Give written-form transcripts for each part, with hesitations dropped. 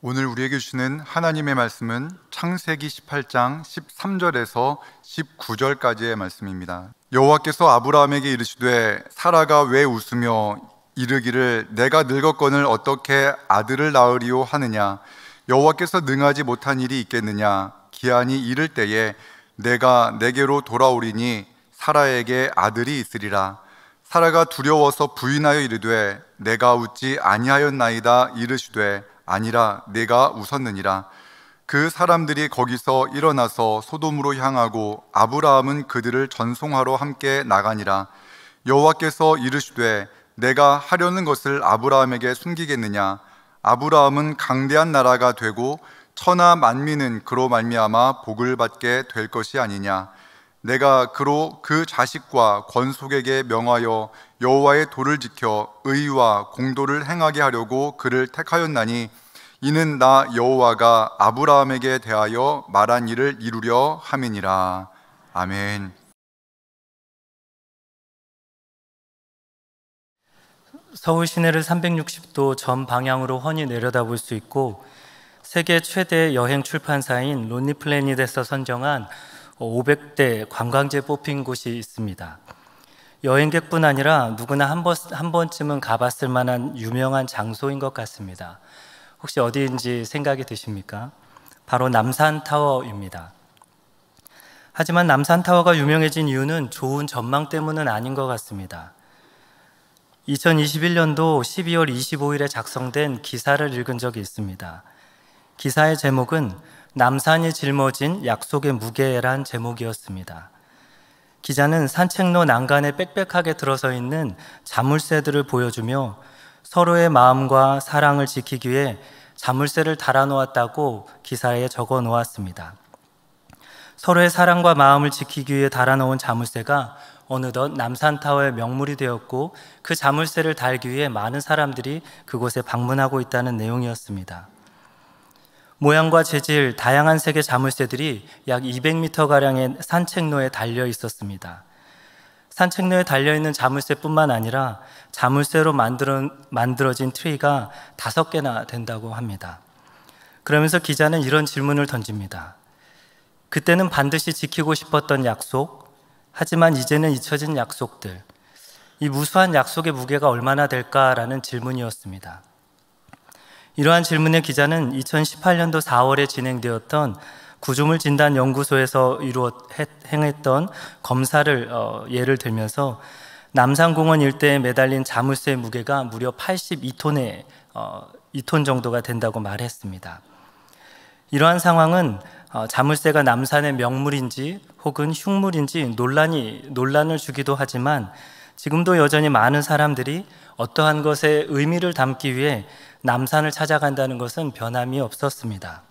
오늘 우리에게 주시는 하나님의 말씀은 창세기 18장 13절에서 19절까지의 말씀입니다. 여호와께서 아브라함에게 이르시되 사라가 왜 웃으며 이르기를 내가 늙었거늘 어떻게 아들을 낳으리요 하느냐. 여호와께서 능하지 못한 일이 있겠느냐. 기한이 이를 때에 내가 내게로 돌아오리니 사라에게 아들이 있으리라. 사라가 두려워서 부인하여 이르되 내가 웃지 아니하였나이다. 이르시되 아니라 내가 웃었느니라. 그 사람들이 거기서 일어나서 소돔으로 향하고 아브라함은 그들을 전송하러 함께 나가니라. 여호와께서 이르시되 내가 하려는 것을 아브라함에게 숨기겠느냐. 아브라함은 강대한 나라가 되고 천하 만민은 그로 말미암아 복을 받게 될 것이 아니냐. 내가 그로 그 자식과 권속에게 명하여 여호와의 도를 지켜 의와 공도를 행하게 하려고 그를 택하였나니 이는 나 여호와가 아브라함에게 대하여 말한 일을 이루려 함이니라. 아멘. 서울 시내를 360도 전 방향으로 훤히 내려다볼 수 있고 세계 최대 여행 출판사인 론리플래닛에서 선정한 500대 관광지에 뽑힌 곳이 있습니다. 여행객뿐 아니라 누구나 한 번쯤은 가봤을 만한 유명한 장소인 것 같습니다. 혹시 어디인지 생각이 드십니까? 바로 남산타워입니다. 하지만 남산타워가 유명해진 이유는 좋은 전망 때문은 아닌 것 같습니다. 2021년도 12월 25일에 작성된 기사를 읽은 적이 있습니다. 기사의 제목은 남산이 짊어진 약속의 무게란 제목이었습니다. 기자는 산책로 난간에 빽빽하게 들어서 있는 자물쇠들을 보여주며 서로의 마음과 사랑을 지키기 위해 자물쇠를 달아놓았다고 기사에 적어 놓았습니다. 서로의 사랑과 마음을 지키기 위해 달아놓은 자물쇠가 어느덧 남산타워의 명물이 되었고 그 자물쇠를 달기 위해 많은 사람들이 그곳에 방문하고 있다는 내용이었습니다. 모양과 재질, 다양한 색의 자물쇠들이 약 200m가량의 산책로에 달려 있었습니다. 산책로에 달려있는 자물쇠뿐만 아니라 자물쇠로 만들어진 트리가 5개나 된다고 합니다. 그러면서 기자는 이런 질문을 던집니다. 그때는 반드시 지키고 싶었던 약속, 하지만 이제는 잊혀진 약속들, 이 무수한 약속의 무게가 얼마나 될까라는 질문이었습니다. 이러한 질문에 기자는 2018년도 4월에 진행되었던 구조물 진단 연구소에서 행했던 검사를 예를 들면서 남산공원 일대에 매달린 자물쇠의 무게가 무려 82톤 정도가 된다고 말했습니다. 이러한 상황은 자물쇠가 남산의 명물인지 혹은 흉물인지 논란을 주기도 하지만 지금도 여전히 많은 사람들이 어떠한 것에 의미를 담기 위해 남산을 찾아간다는 것은 변함이 없었습니다.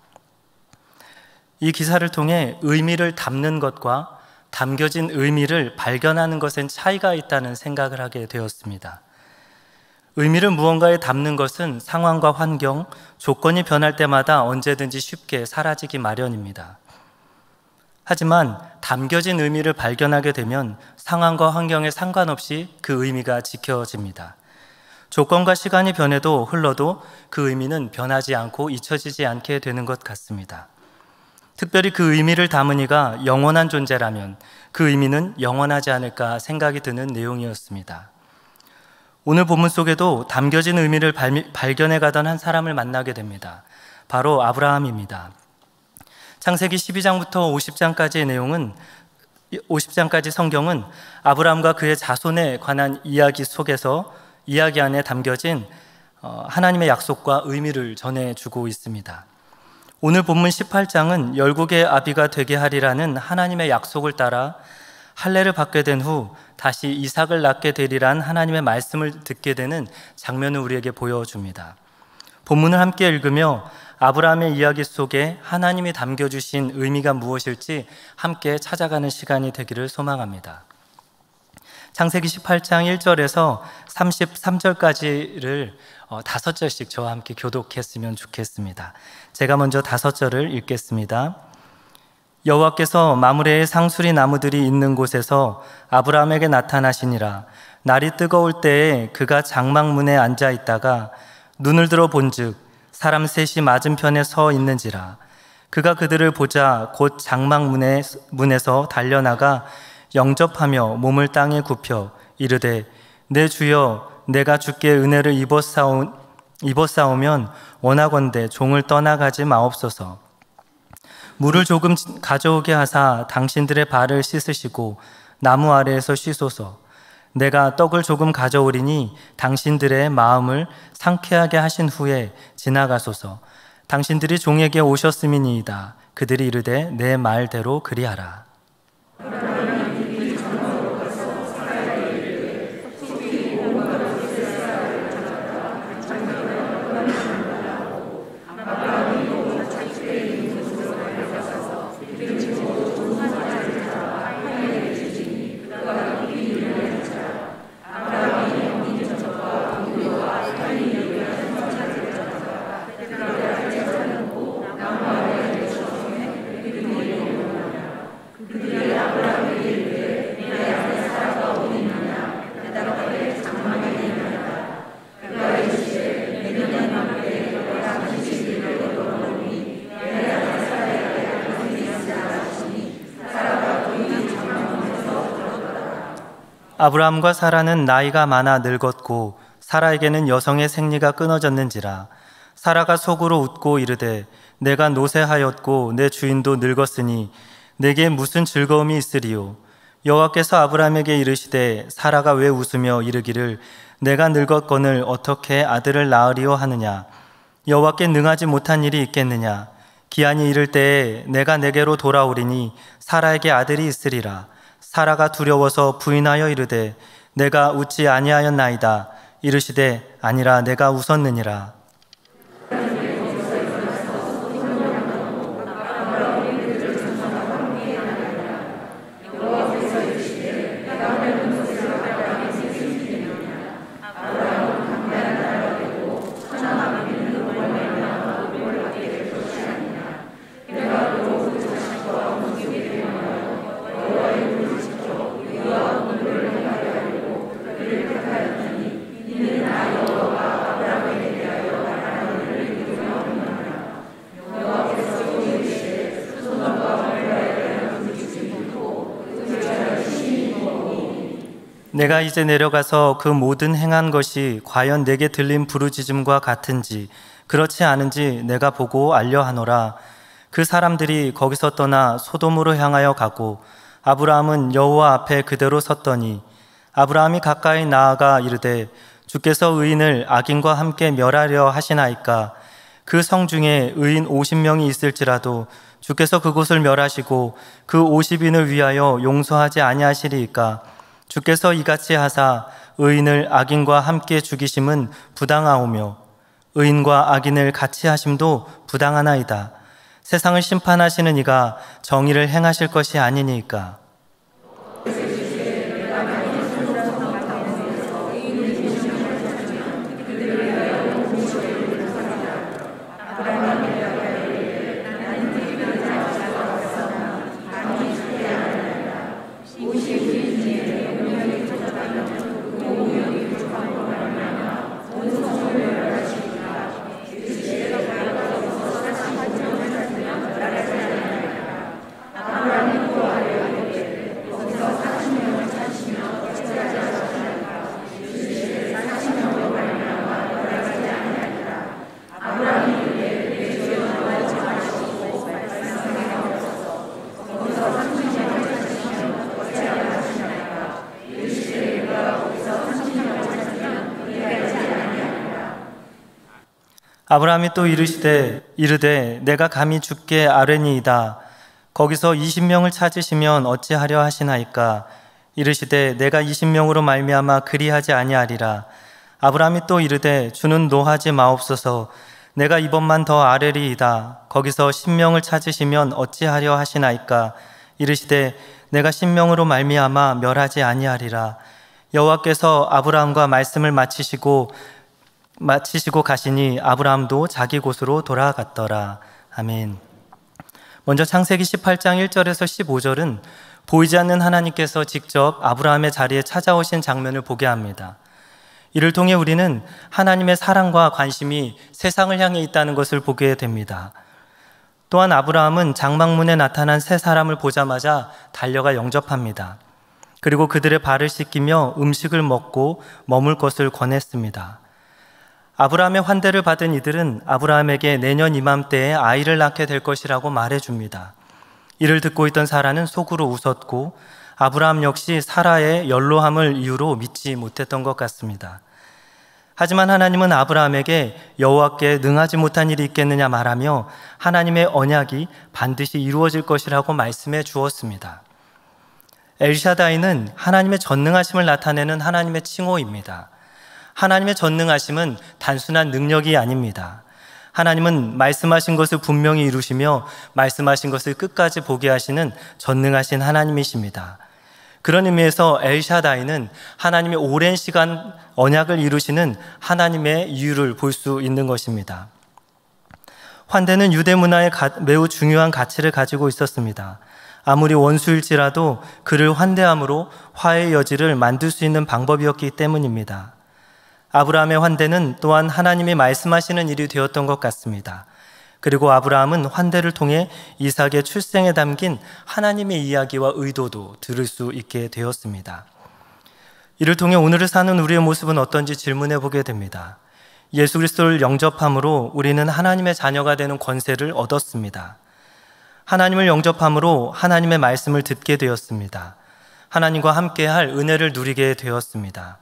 이 기사를 통해 의미를 담는 것과 담겨진 의미를 발견하는 것엔 차이가 있다는 생각을 하게 되었습니다. 의미를 무언가에 담는 것은 상황과 환경, 조건이 변할 때마다 언제든지 쉽게 사라지기 마련입니다. 하지만 담겨진 의미를 발견하게 되면 상황과 환경에 상관없이 그 의미가 지켜집니다. 조건과 시간이 흘러도 그 의미는 변하지 않고 잊혀지지 않게 되는 것 같습니다. 특별히 그 의미를 담은 이가 영원한 존재라면 그 의미는 영원하지 않을까 생각이 드는 내용이었습니다. 오늘 본문 속에도 담겨진 의미를 발견해 가던 한 사람을 만나게 됩니다. 바로 아브라함입니다. 창세기 12장부터 50장까지 성경은 아브라함과 그의 자손에 관한 이야기 안에 담겨진 하나님의 약속과 의미를 전해주고 있습니다. 오늘 본문 18장은 열국의 아비가 되게 하리라는 하나님의 약속을 따라 할례를 받게 된 후 다시 이삭을 낳게 되리란 하나님의 말씀을 듣게 되는 장면을 우리에게 보여줍니다. 본문을 함께 읽으며 아브라함의 이야기 속에 하나님이 담겨주신 의미가 무엇일지 함께 찾아가는 시간이 되기를 소망합니다. 창세기 18장 1절에서 33절까지를 5절씩 저와 함께 교독했으면 좋겠습니다. 제가 먼저 5절을 읽겠습니다. 여호와께서 마므레의 상수리 나무들이 있는 곳에서 아브라함에게 나타나시니라. 날이 뜨거울 때에 그가 장막문에 앉아 있다가 눈을 들어 본즉 사람 셋이 맞은편에 서 있는지라. 그가 그들을 보자 곧 장막문에서 달려나가 영접하며 몸을 땅에 굽혀 이르되 내 주여 내가 주께 은혜를 입었사오면 원하건대 종을 떠나가지 마옵소서. 물을 조금 가져오게 하사 당신들의 발을 씻으시고 나무 아래에서 쉬소서. 내가 떡을 조금 가져오리니 당신들의 마음을 상쾌하게 하신 후에 지나가소서. 당신들이 종에게 오셨음이니이다. 그들이 이르되 내 말대로 그리하라. 아브라함과 사라는 나이가 많아 늙었고 사라에게는 여성의 생리가 끊어졌는지라. 사라가 속으로 웃고 이르되 내가 노쇠하였고 내 주인도 늙었으니 내게 무슨 즐거움이 있으리요. 여호와께서 아브라함에게 이르시되 사라가 왜 웃으며 이르기를 내가 늙었거늘 어떻게 아들을 낳으리요 하느냐. 여호와께 능하지 못한 일이 있겠느냐. 기한이 이를 때에 내가 내게로 돌아오리니 사라에게 아들이 있으리라. 사라가 두려워서 부인하여 이르되 내가 웃지 아니하였나이다. 이르시되 아니라 내가 웃었느니라. 내가 이제 내려가서 그 모든 행한 것이 과연 내게 들린 부르짖음과 같은지 그렇지 않은지 내가 보고 알려하노라. 그 사람들이 거기서 떠나 소돔으로 향하여 가고 아브라함은 여호와 앞에 그대로 섰더니 아브라함이 가까이 나아가 이르되 주께서 의인을 악인과 함께 멸하려 하시나이까. 그 성 중에 의인 50명이 있을지라도 주께서 그곳을 멸하시고 그 50인을 위하여 용서하지 아니하시리이까. 주께서 이같이 하사 의인을 악인과 함께 죽이심은 부당하오며 의인과 악인을 같이 하심도 부당하나이다. 세상을 심판하시는 이가 정의를 행하실 것이 아니니까. 아브라함이 또 이르되 내가 감히 주께 아뢰니이다. 거기서 20명을 찾으시면 어찌하려 하시나이까. 이르시되 내가 20명으로 말미암아 그리하지 아니하리라. 아브라함이 또 이르되 주는 노하지 마옵소서. 내가 이번만 더 아뢰리이다. 거기서 10명을 찾으시면 어찌하려 하시나이까. 이르시되 내가 10명으로 말미암아 멸하지 아니하리라. 여호와께서 아브라함과 말씀을 마치시고 가시니 아브라함도 자기 곳으로 돌아갔더라. 아멘. 먼저 창세기 18장 1절에서 15절은 보이지 않는 하나님께서 직접 아브라함의 자리에 찾아오신 장면을 보게 합니다. 이를 통해 우리는 하나님의 사랑과 관심이 세상을 향해 있다는 것을 보게 됩니다. 또한 아브라함은 장막문에 나타난 세 사람을 보자마자 달려가 영접합니다. 그리고 그들의 발을 씻기며 음식을 먹고 머물 것을 권했습니다. 아브라함의 환대를 받은 이들은 아브라함에게 내년 이맘때에 아이를 낳게 될 것이라고 말해줍니다. 이를 듣고 있던 사라는 속으로 웃었고 아브라함 역시 사라의 연로함을 이유로 믿지 못했던 것 같습니다. 하지만 하나님은 아브라함에게 여호와께 능하지 못한 일이 있겠느냐 말하며 하나님의 언약이 반드시 이루어질 것이라고 말씀해 주었습니다. 엘샤다이는 하나님의 전능하심을 나타내는 하나님의 칭호입니다. 하나님의 전능하심은 단순한 능력이 아닙니다. 하나님은 말씀하신 것을 분명히 이루시며 말씀하신 것을 끝까지 보게 하시는 전능하신 하나님이십니다. 그런 의미에서 엘샤다이는 하나님의 오랜 시간 언약을 이루시는 하나님의 이유를 볼 수 있는 것입니다. 환대는 유대 문화에 매우 중요한 가치를 가지고 있었습니다. 아무리 원수일지라도 그를 환대함으로 화해의 여지를 만들 수 있는 방법이었기 때문입니다. 아브라함의 환대는 또한 하나님이 말씀하시는 일이 되었던 것 같습니다. 그리고 아브라함은 환대를 통해 이삭의 출생에 담긴 하나님의 이야기와 의도도 들을 수 있게 되었습니다. 이를 통해 오늘을 사는 우리의 모습은 어떤지 질문해 보게 됩니다. 예수 그리스도를 영접함으로 우리는 하나님의 자녀가 되는 권세를 얻었습니다. 하나님을 영접함으로 하나님의 말씀을 듣게 되었습니다. 하나님과 함께할 은혜를 누리게 되었습니다.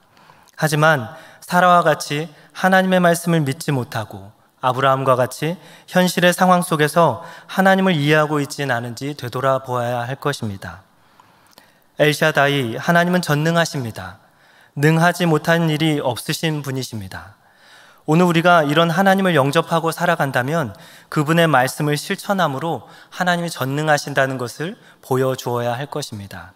하지만 사라와 같이 하나님의 말씀을 믿지 못하고 아브라함과 같이 현실의 상황 속에서 하나님을 이해하고 있지는 않은지 되돌아보아야 할 것입니다. 엘샤다이, 하나님은 전능하십니다. 능하지 못한 일이 없으신 분이십니다. 오늘 우리가 이런 하나님을 영접하고 살아간다면 그분의 말씀을 실천함으로 하나님이 전능하신다는 것을 보여주어야 할 것입니다.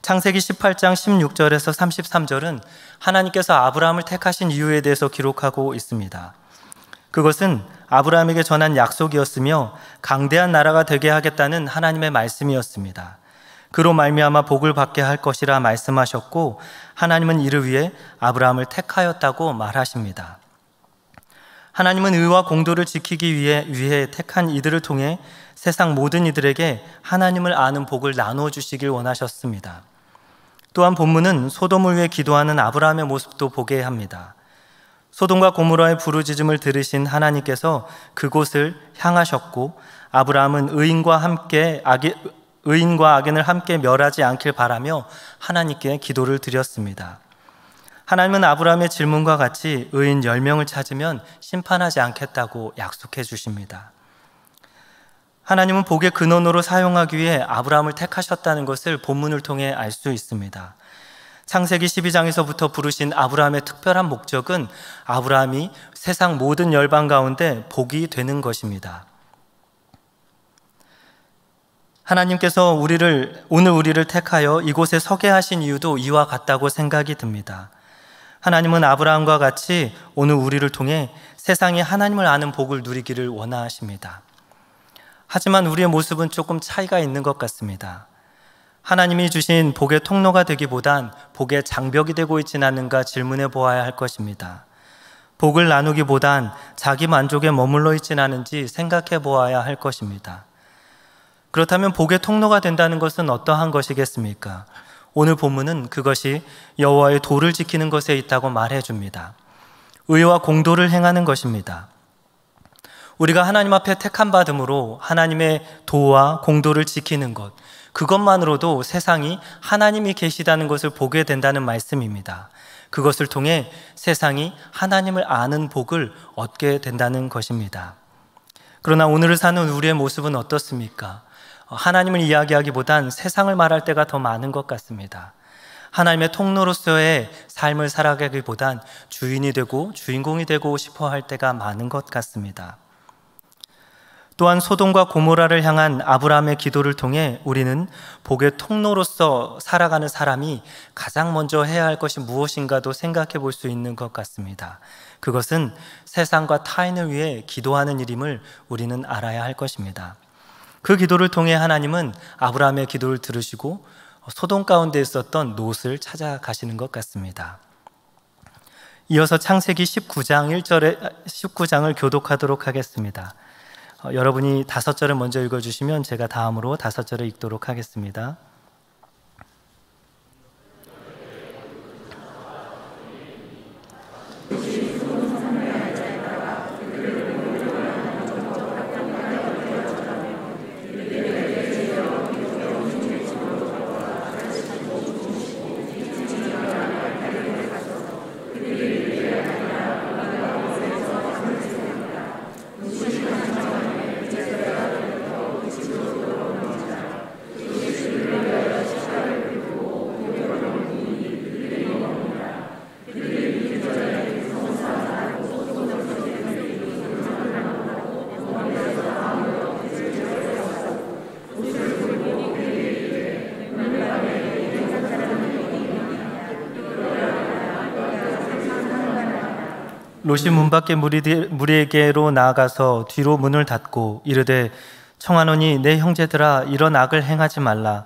창세기 18장 16절에서 33절은 하나님께서 아브라함을 택하신 이유에 대해서 기록하고 있습니다. 그것은 아브라함에게 전한 약속이었으며 강대한 나라가 되게 하겠다는 하나님의 말씀이었습니다. 그로 말미암아 복을 받게 할 것이라 말씀하셨고 하나님은 이를 위해 아브라함을 택하였다고 말하십니다. 하나님은 의와 공도를 지키기 위해 택한 이들을 통해 세상 모든 이들에게 하나님을 아는 복을 나누어 주시길 원하셨습니다. 또한 본문은 소돔을 위해 기도하는 아브라함의 모습도 보게 합니다. 소돔과 고모라의 부르짖음을 들으신 하나님께서 그곳을 향하셨고 아브라함은 의인과 악인을 함께 멸하지 않길 바라며 하나님께 기도를 드렸습니다. 하나님은 아브라함의 질문과 같이 의인 10명을 찾으면 심판하지 않겠다고 약속해 주십니다. 하나님은 복의 근원으로 사용하기 위해 아브라함을 택하셨다는 것을 본문을 통해 알 수 있습니다. 창세기 12장에서부터 부르신 아브라함의 특별한 목적은 아브라함이 세상 모든 열방 가운데 복이 되는 것입니다. 하나님께서 오늘 우리를 택하여 이곳에 서게 하신 이유도 이와 같다고 생각이 듭니다. 하나님은 아브라함과 같이 오늘 우리를 통해 세상이 하나님을 아는 복을 누리기를 원하십니다. 하지만 우리의 모습은 조금 차이가 있는 것 같습니다. 하나님이 주신 복의 통로가 되기보단 복의 장벽이 되고 있지는 않는가 질문해 보아야 할 것입니다. 복을 나누기보단 자기 만족에 머물러 있지는 않은지 생각해 보아야 할 것입니다. 그렇다면 복의 통로가 된다는 것은 어떠한 것이겠습니까? 오늘 본문은 그것이 여호와의 도를 지키는 것에 있다고 말해줍니다. 의와 공도를 행하는 것입니다. 우리가 하나님 앞에 택함 받음으로 하나님의 도와 공도를 지키는 것, 그것만으로도 세상이 하나님이 계시다는 것을 보게 된다는 말씀입니다. 그것을 통해 세상이 하나님을 아는 복을 얻게 된다는 것입니다. 그러나 오늘을 사는 우리의 모습은 어떻습니까? 하나님을 이야기하기보단 세상을 말할 때가 더 많은 것 같습니다. 하나님의 통로로서의 삶을 살아가기보단 주인이 되고 주인공이 되고 싶어 할 때가 많은 것 같습니다. 또한 소돔과 고모라를 향한 아브라함의 기도를 통해 우리는 복의 통로로서 살아가는 사람이 가장 먼저 해야 할 것이 무엇인가도 생각해 볼 수 있는 것 같습니다. 그것은 세상과 타인을 위해 기도하는 일임을 우리는 알아야 할 것입니다. 그 기도를 통해 하나님은 아브라함의 기도를 들으시고 소돔 가운데 있었던 롯을 찾아가시는 것 같습니다. 이어서 창세기 19장을 교독하도록 하겠습니다. 여러분이 5절을 먼저 읽어주시면 제가 다음으로 5절을 읽도록 하겠습니다. 롯이 문 밖에 무리에게로 나아가서 뒤로 문을 닫고 이르되 청하노니 내 형제들아 이런 악을 행하지 말라.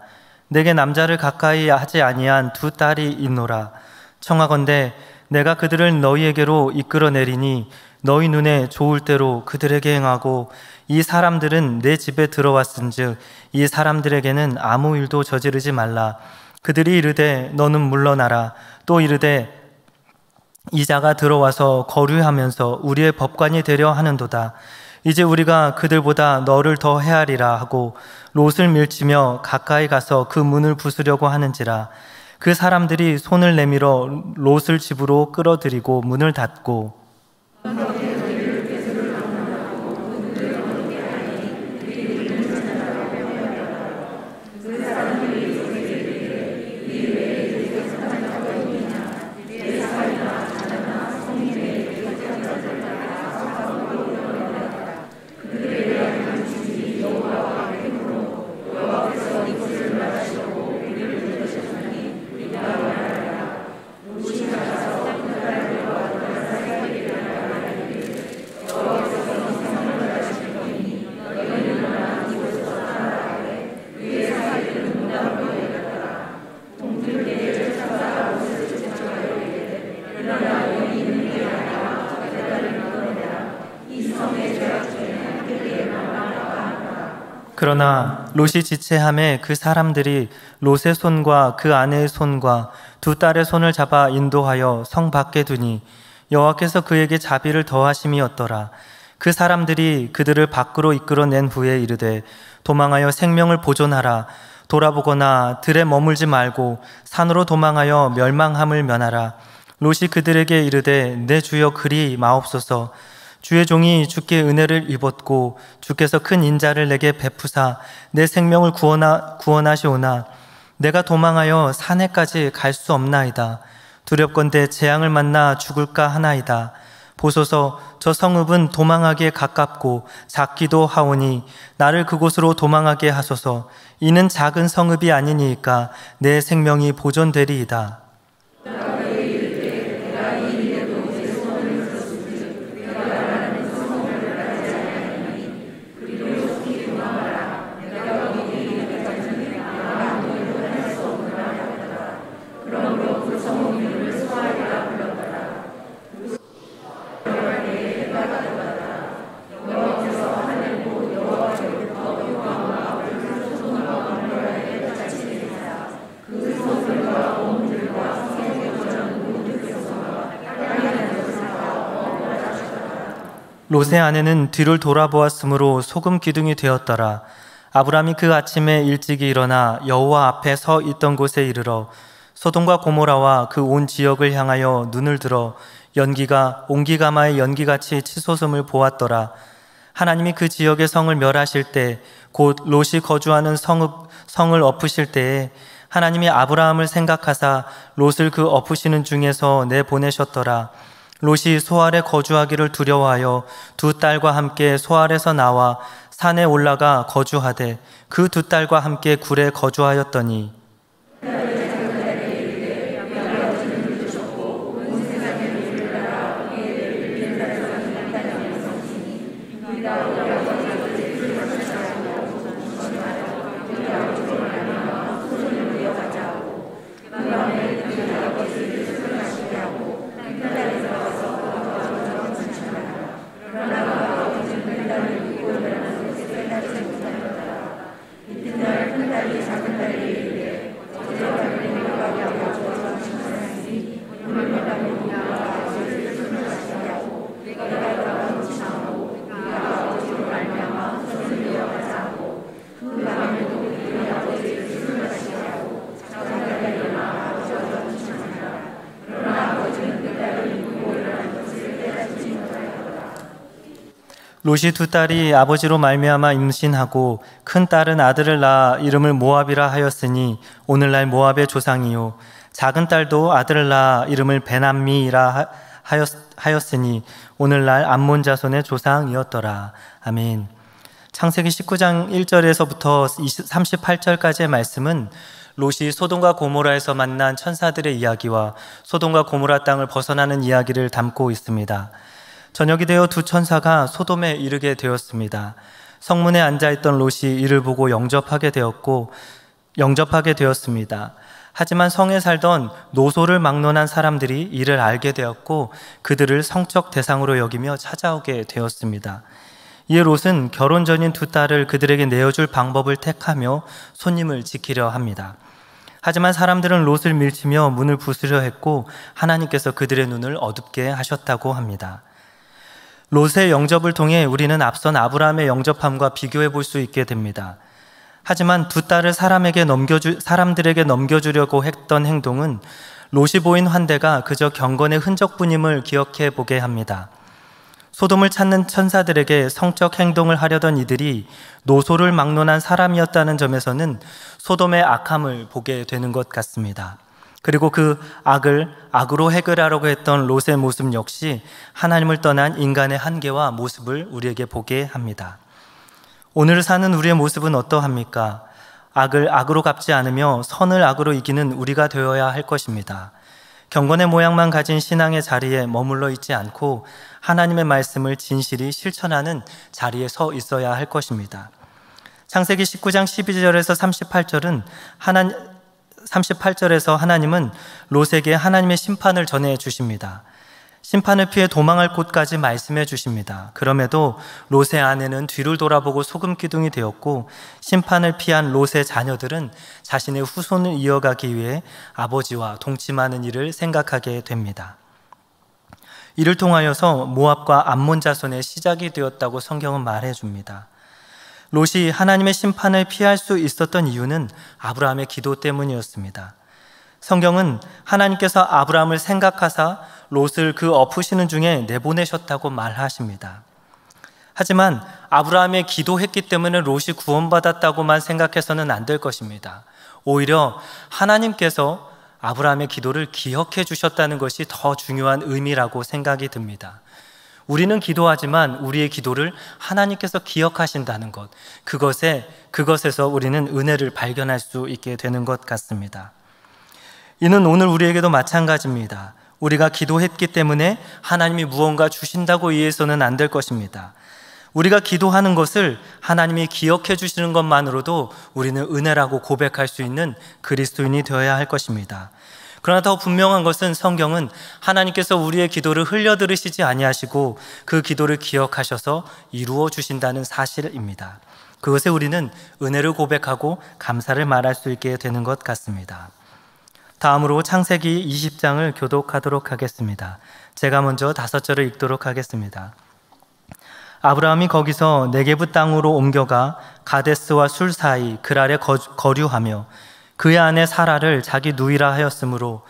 내게 남자를 가까이 하지 아니한 2 딸이 있노라. 청하건대 내가 그들을 너희에게로 이끌어내리니 너희 눈에 좋을 대로 그들에게 행하고 이 사람들은 내 집에 들어왔은즉 이 사람들에게는 아무 일도 저지르지 말라. 그들이 이르되 너는 물러나라. 또 이르되 이자가 들어와서 거류하면서 우리의 법관이 되려 하는도다. 이제 우리가 그들보다 너를 더 헤아리라 하고 롯을 밀치며 가까이 가서 그 문을 부수려고 하는지라. 그 사람들이 손을 내밀어 롯을 집으로 끌어들이고 문을 닫고 그러나 롯이 지체함에 그 사람들이 롯의 손과 그 아내의 손과 2 딸의 손을 잡아 인도하여 성 밖에 두니 여호와께서 그에게 자비를 더하심이었더라. 그 사람들이 그들을 밖으로 이끌어낸 후에 이르되 도망하여 생명을 보존하라. 돌아보거나 들에 머물지 말고 산으로 도망하여 멸망함을 면하라. 롯이 그들에게 이르되 내 주여 그리 마옵소서. 주의 종이 주께 은혜를 입었고 주께서 큰 인자를 내게 베푸사 내 생명을 구원하시오나 내가 도망하여 산에까지 갈 수 없나이다. 두렵건대 재앙을 만나 죽을까 하나이다. 보소서 저 성읍은 도망하기에 가깝고 작기도 하오니 나를 그곳으로 도망하게 하소서. 이는 작은 성읍이 아니니까 내 생명이 보존되리이다. 롯의 아내는 뒤를 돌아보았으므로 소금 기둥이 되었더라. 아브람이 그 아침에 일찍이 일어나 여호와 앞에 서 있던 곳에 이르러 소돔과 고모라와 그 온 지역을 향하여 눈을 들어 연기가 옹기가마의 연기같이 치솟음을 보았더라. 하나님이 그 지역의 성을 멸하실 때 곧 롯이 거주하는 성을 엎으실 때에 하나님이 아브라함을 생각하사 롯을 그 엎으시는 중에서 내보내셨더라. 롯이 소알에 거주하기를 두려워하여 2 딸과 함께 소알에서 나와 산에 올라가 거주하되 그 2 딸과 함께 굴에 거주하였더니 롯이 두 딸이 아버지로 말미암아 임신하고 큰 딸은 아들을 낳아 이름을 모압이라 하였으니 오늘날 모압의 조상이요, 작은 딸도 아들을 낳아 이름을 베남미라 하였으니 오늘날 암몬 자손의 조상이었더라. 아멘. 창세기 19장 1절에서부터 38절까지의 말씀은 롯이 소돔과 고모라에서 만난 천사들의 이야기와 소돔과 고모라 땅을 벗어나는 이야기를 담고 있습니다. 저녁이 되어 두 천사가 소돔에 이르게 되었습니다. 성문에 앉아있던 롯이 이를 보고 영접하게 되었습니다. 하지만 성에 살던 노소를 막론한 사람들이 이를 알게 되었고 그들을 성적 대상으로 여기며 찾아오게 되었습니다. 이에 롯은 결혼 전인 두 딸을 그들에게 내어줄 방법을 택하며 손님을 지키려 합니다. 하지만 사람들은 롯을 밀치며 문을 부수려 했고 하나님께서 그들의 눈을 어둡게 하셨다고 합니다. 롯의 영접을 통해 우리는 앞선 아브라함의 영접함과 비교해 볼 수 있게 됩니다. 하지만 두 딸을 사람들에게 넘겨주려고 했던 행동은 롯이 보인 환대가 그저 경건의 흔적뿐임을 기억해 보게 합니다. 소돔을 찾는 천사들에게 성적 행동을 하려던 이들이 노소를 막론한 사람이었다는 점에서는 소돔의 악함을 보게 되는 것 같습니다. 그리고 그 악을 악으로 해결하려고 했던 롯의 모습 역시 하나님을 떠난 인간의 한계와 모습을 우리에게 보게 합니다. 오늘 사는 우리의 모습은 어떠합니까? 악을 악으로 갚지 않으며 선을 악으로 이기는 우리가 되어야 할 것입니다. 경건의 모양만 가진 신앙의 자리에 머물러 있지 않고 하나님의 말씀을 진실히 실천하는 자리에 서 있어야 할 것입니다. 창세기 19장 12절에서 38절에서 하나님은 롯에게 하나님의 심판을 전해 주십니다. 심판을 피해 도망할 곳까지 말씀해 주십니다. 그럼에도 롯의 아내는 뒤를 돌아보고 소금 기둥이 되었고 심판을 피한 롯의 자녀들은 자신의 후손을 이어가기 위해 아버지와 동침하는 일을 생각하게 됩니다. 이를 통하여서 모압과 암몬 자손의 시작이 되었다고 성경은 말해줍니다. 롯이 하나님의 심판을 피할 수 있었던 이유는 아브라함의 기도 때문이었습니다. 성경은 하나님께서 아브라함을 생각하사 롯을 그 엎으시는 중에 내보내셨다고 말하십니다. 하지만 아브라함의 기도했기 때문에 롯이 구원받았다고만 생각해서는 안 될 것입니다. 오히려 하나님께서 아브라함의 기도를 기억해 주셨다는 것이 더 중요한 의미라고 생각이 듭니다. 우리는 기도하지만 우리의 기도를 하나님께서 기억하신다는 것, 그것에서 우리는 은혜를 발견할 수 있게 되는 것 같습니다. 이는 오늘 우리에게도 마찬가지입니다. 우리가 기도했기 때문에 하나님이 무언가 주신다고 이해해서는 안 될 것입니다. 우리가 기도하는 것을 하나님이 기억해 주시는 것만으로도 우리는 은혜라고 고백할 수 있는 그리스도인이 되어야 할 것입니다. 그러나 더 분명한 것은 성경은 하나님께서 우리의 기도를 흘려들으시지 아니하시고 그 기도를 기억하셔서 이루어 주신다는 사실입니다. 그것에 우리는 은혜를 고백하고 감사를 말할 수 있게 되는 것 같습니다. 다음으로 창세기 20장을 교독하도록 하겠습니다. 제가 먼저 5절을 읽도록 하겠습니다. 아브라함이 거기서 네게브 땅으로 옮겨가 가데스와 술 사이 그랄에 거류하며 그의 아내 사라를 자기 누이라 하였으므로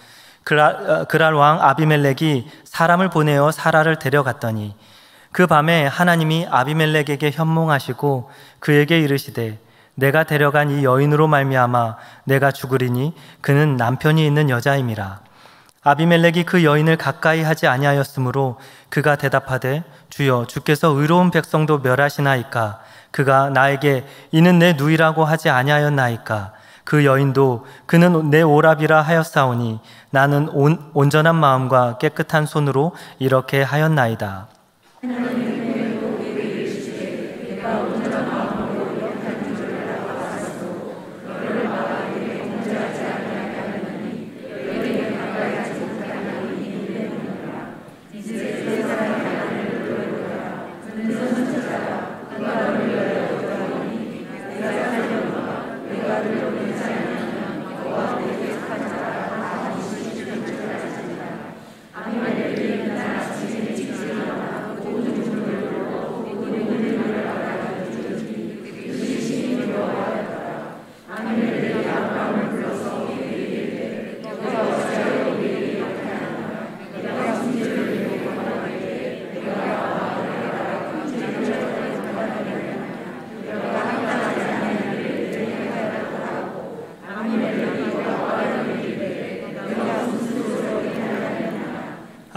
그랄 왕 아비멜렉이 사람을 보내어 사라를 데려갔더니 그 밤에 하나님이 아비멜렉에게 현몽하시고 그에게 이르시되 내가 데려간 이 여인으로 말미암아 내가 죽으리니 그는 남편이 있는 여자임이라. 아비멜렉이 그 여인을 가까이 하지 아니하였으므로 그가 대답하되 주여 주께서 의로운 백성도 멸하시나이까. 그가 나에게 이는 내 누이라고 하지 아니하였나이까. 그 여인도 그는 내 오랍이라 하였사오니 나는 온전한 마음과 깨끗한 손으로 이렇게 하였나이다.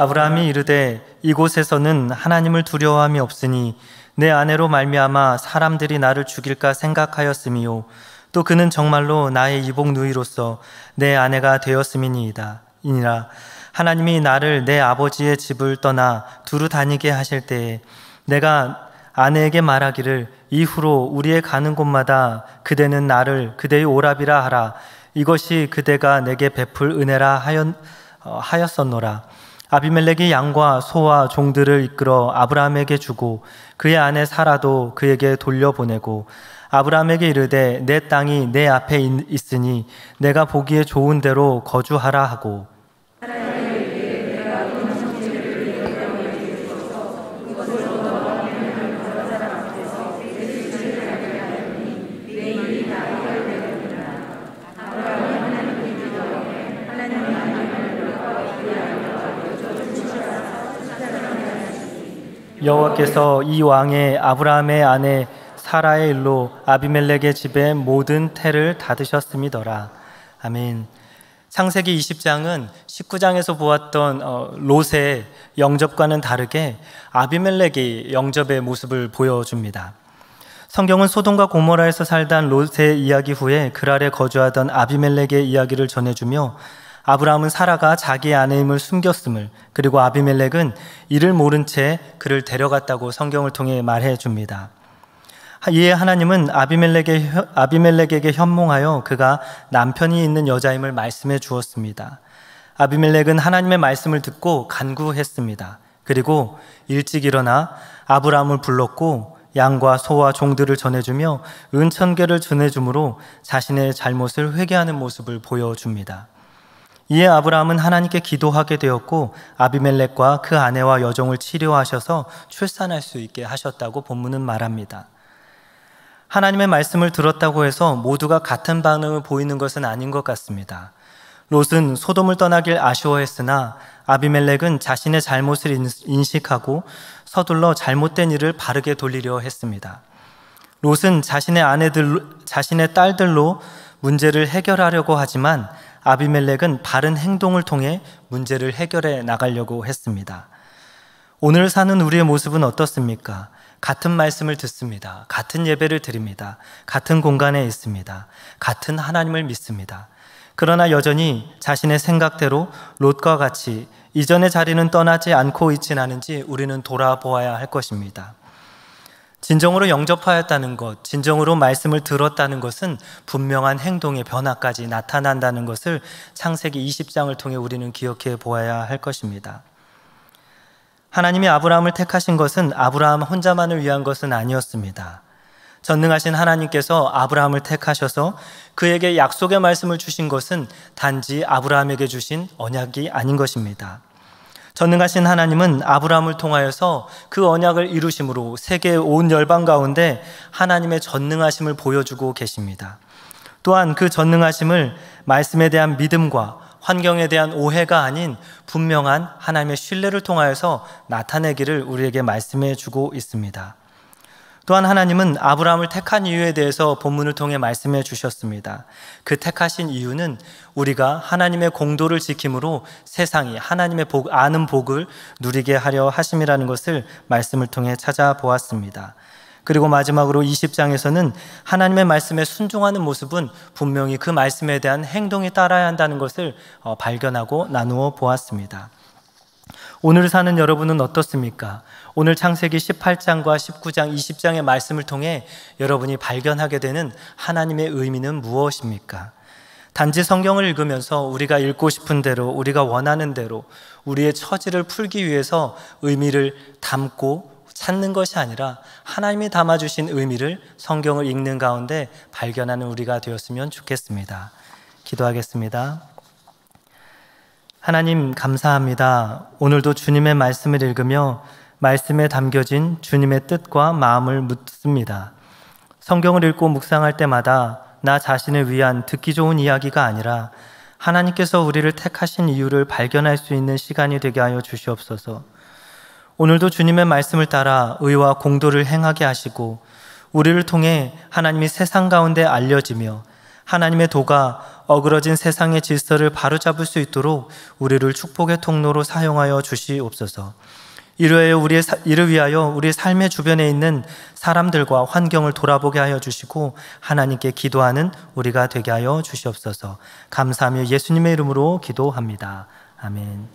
아브라함이 이르되 이곳에서는 하나님을 두려워함이 없으니 내 아내로 말미암아 사람들이 나를 죽일까 생각하였음이요 또 그는 정말로 나의 이복 누이로서 내 아내가 되었음이니이다. 이니라 하나님이 나를 내 아버지의 집을 떠나 두루 다니게 하실 때에 내가 아내에게 말하기를 이후로 우리의 가는 곳마다 그대는 나를 그대의 오랍이라 하라. 이것이 그대가 내게 베풀 은혜라 하였었노라. 아비멜렉이 양과 소와 종들을 이끌어 아브라함에게 주고 그의 아내 사라도 그에게 돌려보내고 아브라함에게 이르되 내 땅이 내 앞에 있으니 내가 보기에 좋은 대로 거주하라 하고 여호와께서 이 왕의 아브라함의 아내 사라의 일로 아비멜렉의 집에 모든 태를 닫으셨음이더라. 아멘. 창세기 20장은 19장에서 보았던 롯의 영접과는 다르게 아비멜렉이 영접의 모습을 보여줍니다. 성경은 소돔과 고모라에서 살던 롯의 이야기 후에 그 아래 거주하던 아비멜렉의 이야기를 전해주며 아브라함은 사라가 자기의 아내임을 숨겼음을, 그리고 아비멜렉은 이를 모른 채 그를 데려갔다고 성경을 통해 말해줍니다. 이에 하나님은 아비멜렉에게 현몽하여 그가 남편이 있는 여자임을 말씀해 주었습니다. 아비멜렉은 하나님의 말씀을 듣고 간구했습니다. 그리고 일찍 일어나 아브라함을 불렀고 양과 소와 종들을 전해주며 은천개를 전해주므로 자신의 잘못을 회개하는 모습을 보여줍니다. 이에 아브라함은 하나님께 기도하게 되었고 아비멜렉과 그 아내와 여종을 치료하셔서 출산할 수 있게 하셨다고 본문은 말합니다. 하나님의 말씀을 들었다고 해서 모두가 같은 반응을 보이는 것은 아닌 것 같습니다. 롯은 소돔을 떠나길 아쉬워했으나 아비멜렉은 자신의 잘못을 인식하고 서둘러 잘못된 일을 바르게 돌리려 했습니다. 롯은 자신의 딸들로 문제를 해결하려고 하지만 아비멜렉은 바른 행동을 통해 문제를 해결해 나가려고 했습니다. 오늘 사는 우리의 모습은 어떻습니까? 같은 말씀을 듣습니다. 같은 예배를 드립니다. 같은 공간에 있습니다. 같은 하나님을 믿습니다. 그러나 여전히 자신의 생각대로 롯과 같이 이전의 자리는 떠나지 않고 있진 않은지 우리는 돌아보아야 할 것입니다. 진정으로 영접하였다는 것, 진정으로 말씀을 들었다는 것은 분명한 행동의 변화까지 나타난다는 것을 창세기 20장을 통해 우리는 기억해 보아야 할 것입니다. 하나님이 아브라함을 택하신 것은 아브라함 혼자만을 위한 것은 아니었습니다. 전능하신 하나님께서 아브라함을 택하셔서 그에게 약속의 말씀을 주신 것은 단지 아브라함에게 주신 언약이 아닌 것입니다. 전능하신 하나님은 아브라함을 통하여서 그 언약을 이루심으로 세계 온 열방 가운데 하나님의 전능하심을 보여주고 계십니다. 또한 그 전능하심을 말씀에 대한 믿음과 환경에 대한 오해가 아닌 분명한 하나님의 신뢰를 통하여서 나타내기를 우리에게 말씀해 주고 있습니다. 또한 하나님은 아브라함을 택한 이유에 대해서 본문을 통해 말씀해 주셨습니다. 그 택하신 이유는 우리가 하나님의 공도를 지킴으로 세상이 하나님의 아는 복을 누리게 하려 하심이라는 것을 말씀을 통해 찾아보았습니다. 그리고 마지막으로 20장에서는 하나님의 말씀에 순종하는 모습은 분명히 그 말씀에 대한 행동이 따라야 한다는 것을 발견하고 나누어 보았습니다. 오늘 사는 여러분은 어떻습니까? 오늘 창세기 18장과 19장, 20장의 말씀을 통해 여러분이 발견하게 되는 하나님의 의미는 무엇입니까? 단지 성경을 읽으면서 우리가 읽고 싶은 대로, 우리가 원하는 대로 우리의 처지를 풀기 위해서 의미를 담고 찾는 것이 아니라 하나님이 담아주신 의미를 성경을 읽는 가운데 발견하는 우리가 되었으면 좋겠습니다. 기도하겠습니다. 하나님 감사합니다. 오늘도 주님의 말씀을 읽으며 말씀에 담겨진 주님의 뜻과 마음을 묻습니다. 성경을 읽고 묵상할 때마다 나 자신을 위한 듣기 좋은 이야기가 아니라 하나님께서 우리를 택하신 이유를 발견할 수 있는 시간이 되게 하여 주시옵소서. 오늘도 주님의 말씀을 따라 의와 공도를 행하게 하시고 우리를 통해 하나님이 세상 가운데 알려지며 하나님의 도가 어그러진 세상의 질서를 바로잡을 수 있도록 우리를 축복의 통로로 사용하여 주시옵소서. 이를 위하여 우리 삶의 주변에 있는 사람들과 환경을 돌아보게 하여 주시고 하나님께 기도하는 우리가 되게 하여 주시옵소서. 감사하며 예수님의 이름으로 기도합니다. 아멘.